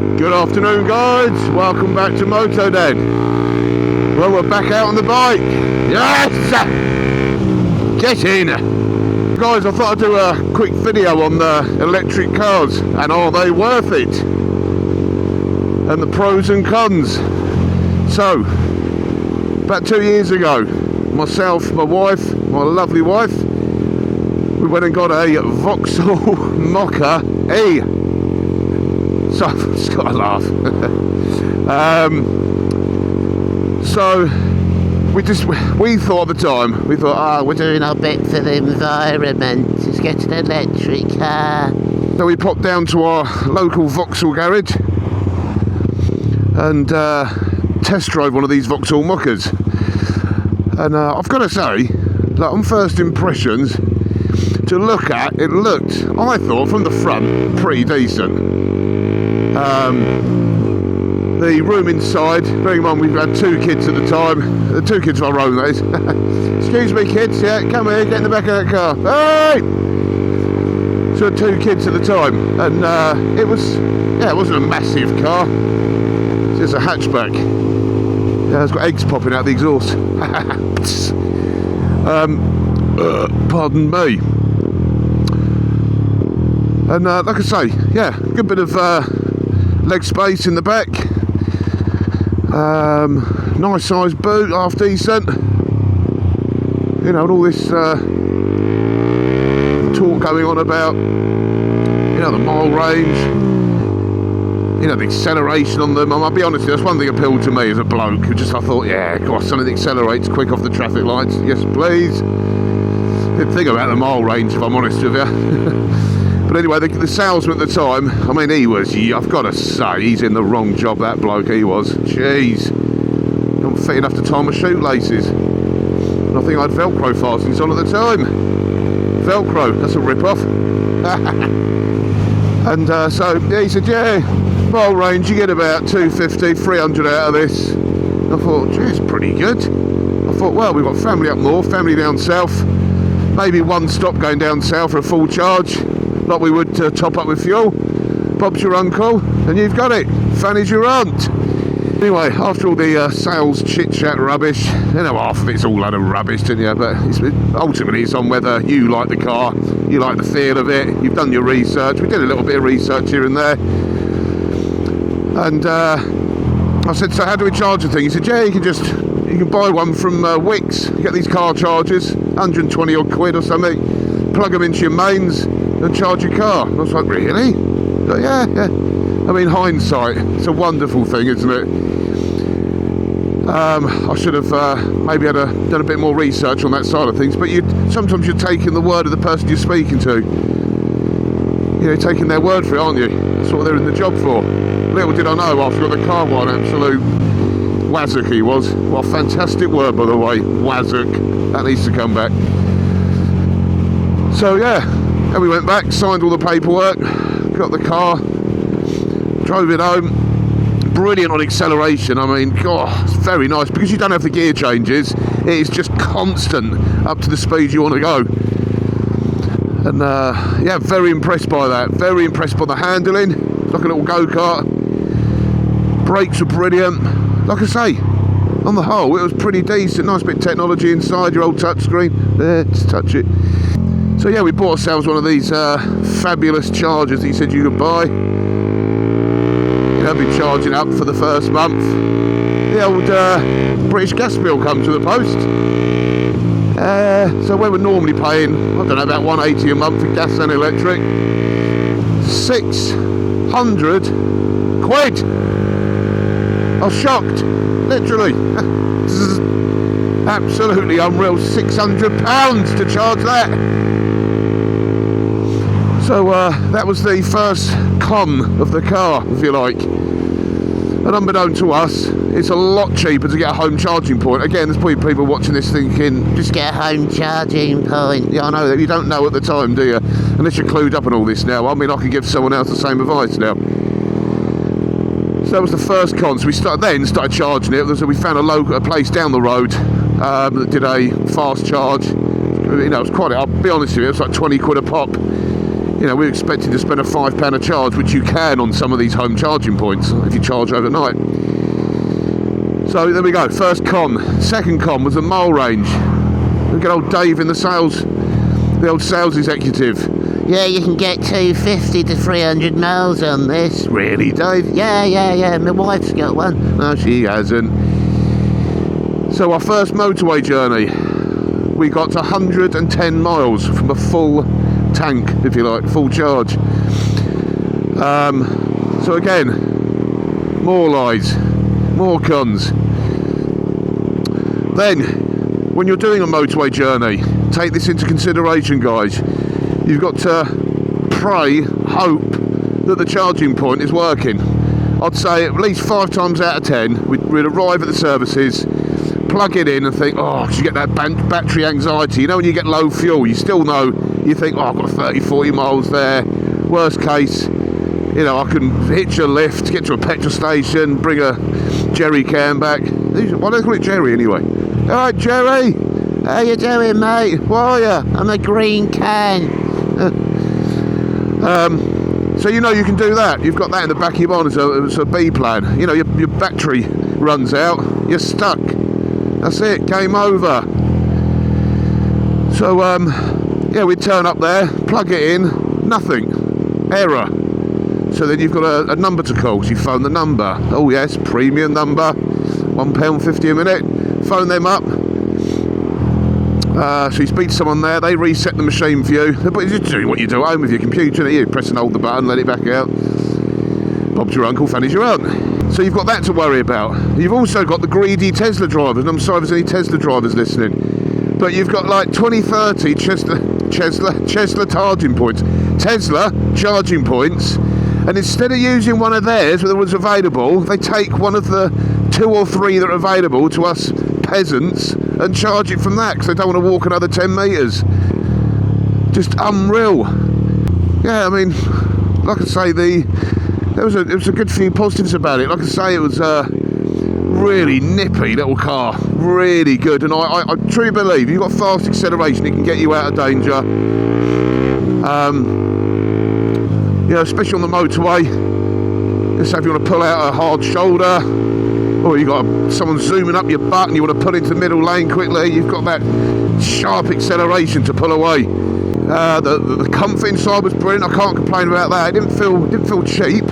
Good afternoon, guys. Welcome back to Moto Dad. Well, we're back out on the bike. Yes! Get in! Guys, I thought I'd do a quick video on the electric cars and are they worth it? And the pros and cons. So, about 2 years ago, myself, my wife, my lovely wife, we went and got a Vauxhall Mokka-e. So, I've just got to laugh. So, we thought at the time, we thought, we're doing our bit for the environment, let's get an electric car. So we popped down to our local Vauxhall garage and test drove one of these Vauxhall Mokka-es. And I've got to say, like, on first impressions, to look at, it looked, I thought, from the front, pretty decent. The room inside, bearing in mind we've had 2 kids at the time, the 2 kids of our own, that is. Excuse me, kids, yeah, come here, get in the back of that car. Hey! So 2 kids at the time, and it wasn't a massive car, it's just a hatchback. Yeah, it's got eggs popping out the exhaust. Pardon me. And like I say, yeah, good bit of leg space in the back. Nice size boot, half decent. You know, and all this talk going on about, you know, the mile range, you know, the acceleration on them. I'll be honest, that's one thing appealed to me as a bloke who just, I thought, yeah, gosh, something that accelerates quick off the traffic lights. Yes, please. Didn't think about the mile range, if I'm honest with you. But anyway, the salesman at the time, I mean, he was, I've got to say, he's in the wrong job, that bloke, he was. Jeez. Not fit enough to tie my shoelaces. And I think I had Velcro fastenings on at the time. Velcro, that's a rip-off. And so, yeah, he said, yeah, mile range, you get about 250, 300 out of this. I thought, geez, pretty good. I thought, well, we've got family up north, family down south. Maybe one stop going down south for a full charge, like we would top up with fuel. Bob's your uncle, and you've got it. Fanny's your aunt. Anyway, after all the sales chit-chat rubbish, you know, half of it's all load of rubbish, didn't you? But ultimately it's on whether you like the car, you like the feel of it, you've done your research. We did a little bit of research here and there. And I said, so how do we charge the thing? He said, yeah, you can buy one from Wix. You get these car chargers, 120 odd quid or something, plug them into your mains and charge your car. And I was like, really? But yeah. I mean, hindsight, it's a wonderful thing, isn't it? I should have maybe done a bit more research on that side of things, but sometimes you're taking the word of the person you're speaking to. You know, taking their word for it, aren't you? That's what they're in the job for. Little did I know, after I got the car, what an absolute wazzock he was. What a fantastic word, by the way, wazzock. That needs to come back. So yeah, and we went back, signed all the paperwork, got the car, drove it home. Brilliant on acceleration. I mean, God, it's very nice because you don't have the gear changes. It is just constant up to the speed you want to go. And yeah, very impressed by that. Very impressed by the handling. Like a little go-kart. Brakes were brilliant. Like I say, on the whole, it was pretty decent. Nice bit of technology inside your old touchscreen. There, just touch it. So yeah, we bought ourselves one of these fabulous chargers that he said you could buy. I've been charging up for the first month. The old British gas bill comes to the post. So we were normally paying, I don't know, about 180 a month for gas and electric. 600 quid! I was shocked, literally. This is absolutely unreal. £600 to charge that. So that was the first con of the car, if you like. And unbeknown to us, it's a lot cheaper to get a home charging point. Again, there's probably people watching this thinking, just get a home charging point. Yeah, I know that. You don't know at the time, do you? Unless you're clued up on all this now. I mean, I could give someone else the same advice now. So that was the first con. So we started charging it. So we found a place down the road that did a fast charge. You know, it was quite, I'll be honest with you, it was like 20 quid a pop. you know, we're expecting to spend a £5 a charge, which you can on some of these home charging points if you charge overnight. So there we go, first con. Second con was the mile range. Look at old Dave in the old sales executive. Yeah, you can get 250 to 300 miles on this. Really, Dave? Yeah. My wife's got one. No, she hasn't. So our first motorway journey, we got to 110 miles from a full tank, if you like, full charge. So again, more lies, more cons. Then, when you're doing a motorway journey, take this into consideration, guys. You've got to pray, hope that the charging point is working. I'd say at least 5 times out of 10, we'd arrive at the services, plug it in and think, oh, because you get that battery anxiety. You know, when you get low fuel, you still know, you think, oh, I've got 30, 40 miles there. Worst case, you know, I can hitch a lift, get to a petrol station, bring a jerry can back. Why do they call it Jerry anyway? All right, Jerry. How you doing, mate? Where are you? I'm a green can. So you know you can do that. You've got that in the back of your mind as a B plan. You know, your battery runs out, you're stuck. That's it, game over. So yeah, we'd turn up there, plug it in, nothing, error. So then you've got a number to call. So you phone the number. Oh yes, premium number, £1.50 a minute. Phone them up. So you speak to someone there, they reset the machine for you. But you're doing what you do at home with your computer, you press and hold the button, let it back out. Bob's your uncle, Fanny's your aunt. So you've got that to worry about. You've also got the greedy Tesla drivers, and I'm sorry if there's any Tesla drivers listening, but you've got like 20, 30 Tesla charging points. Tesla charging points, and instead of using one of theirs that was available, they take one of the 2 or 3 that are available to us peasants and charge it from that because they don't want to walk another 10 metres. Just unreal. Yeah, I mean, like I say, there was a good few positives about it. Like I say, it was a really nippy little car, really good, and I truly believe you've got fast acceleration, it can get you out of danger. You know, especially on the motorway. Let's say if you want to pull out a hard shoulder, or you got someone zooming up your butt and you want to pull into the middle lane quickly, you've got that sharp acceleration to pull away. The comfort inside was brilliant. I can't complain about that. It didn't feel cheap.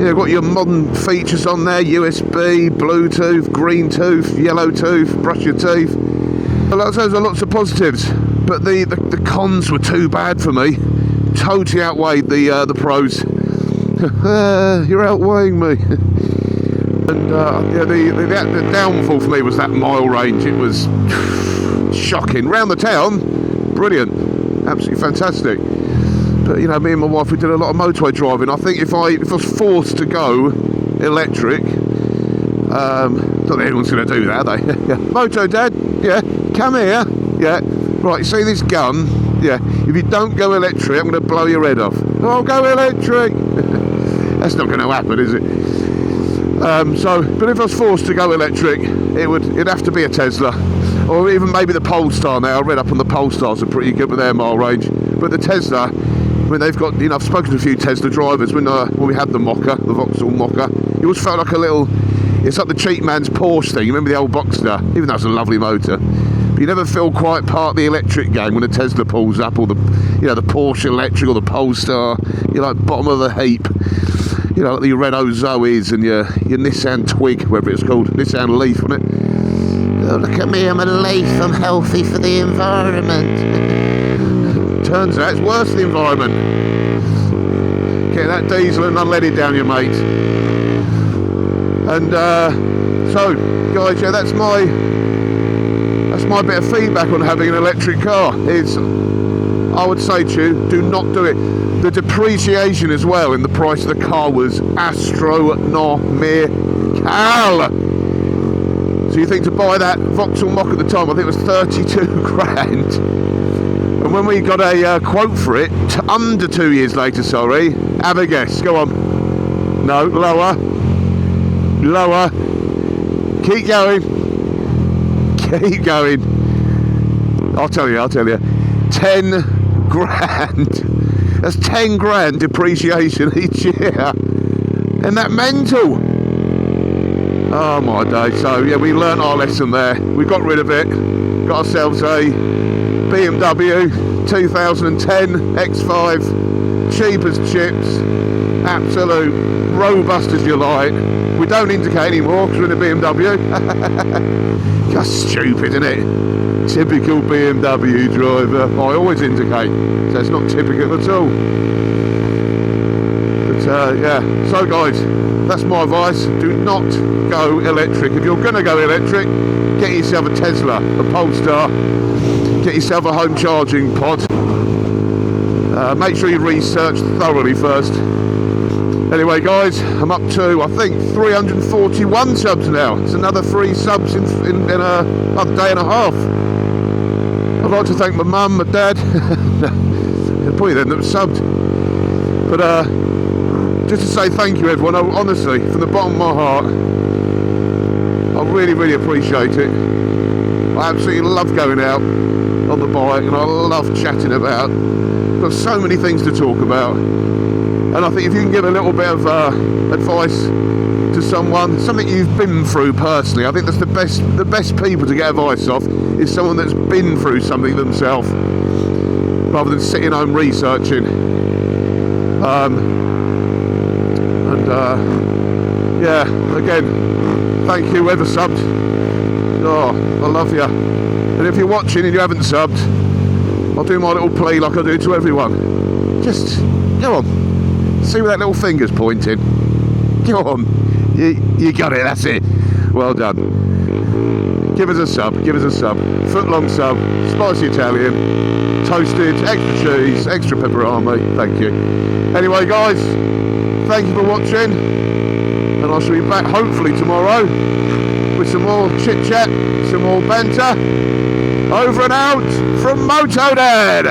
You've got your modern features on there: USB, Bluetooth, green tooth, yellow tooth, brush your teeth. Well, those are lots of positives, but the cons were too bad for me. Totally outweighed the pros. You're outweighing me. And yeah, the downfall for me was that mile range. It was shocking. Round the town, brilliant, absolutely fantastic. But you know, me and my wife, we did a lot of motorway driving. I think if I was forced to go electric, not that anyone's going to do that, are they? Yeah. Moto Dad, yeah, come here, yeah. Right, you see this gun? Yeah. If you don't go electric, I'm going to blow your head off. I'll go electric. That's not going to happen, is it? But if I was forced to go electric, it'd have to be a Tesla, or even maybe the Polestar. Now I read up on the Polestars are pretty good with their mile range, but the Tesla, I mean, they've got, you know, I've spoken to a few Tesla drivers when we had the Mokka, the Vauxhall Mokka. It always felt like a little, it's like the cheap man's Porsche thing. You remember the old Boxster? Even though it's a lovely motor, but you never feel quite part of the electric gang when a Tesla pulls up, or the Porsche electric or the Polestar. You're like bottom of the heap. You know, like your Renault Zoes and your Nissan Twig, whatever it's called, Nissan Leaf, wasn't it? Oh, look at me, I'm a leaf, I'm healthy for the environment. Turns out it's worse for the environment. Get that diesel and unleaded down your mate. And so, guys, yeah, that's my bit of feedback on having an electric car. Is, I would say to you, do not do it. The depreciation as well in the price of the car was astronomical. So you think to buy that Vauxhall Mokka at the time, I think it was 32 grand. And when we got a quote for it, under 2 years later, sorry, have a guess, go on. No, lower. Lower. Keep going. Keep going. I'll tell you. 10 grand. That's 10 grand depreciation each year. Isn't that mental? Oh my day. So yeah, we learnt our lesson there. We got rid of it. Got ourselves a BMW 2010 X5. Cheap as chips. Absolute robust as you like. We don't indicate anymore because we're in a BMW. Just stupid, isn't it? Typical BMW driver. I always indicate, so it's not typical at all. But yeah, so guys, that's my advice. Do not go electric. If you're going to go electric, get yourself a Tesla, a Polestar, get yourself a home charging pod. Make sure you research thoroughly first. Anyway guys, I'm up to, I think, 341 subs now. It's another 3 subs in a day and a half. I'd like to thank my mum, my dad. Probably them that were subbed. But just to say thank you everyone, honestly, from the bottom of my heart, I really, really appreciate it. I absolutely love going out on the bike and I love chatting about. Got so many things to talk about. And I think if you can give a little bit of advice to someone, something you've been through personally, I think that's the best people to get advice off is someone that's been through something themselves, rather than sitting home researching. Yeah, again, thank you whoever subbed. Oh, I love you. And if you're watching and you haven't subbed, I'll do my little plea like I do to everyone. Just go on. See where that little finger's pointing. Go on. You got it, that's it. Well done. Give us a sub, Foot long sub, spicy Italian, toasted, extra cheese, extra pepperoni. Thank you. Anyway guys, thank you for watching. And I shall be back hopefully tomorrow with some more chit chat, some more banter. Over and out from MotoDad.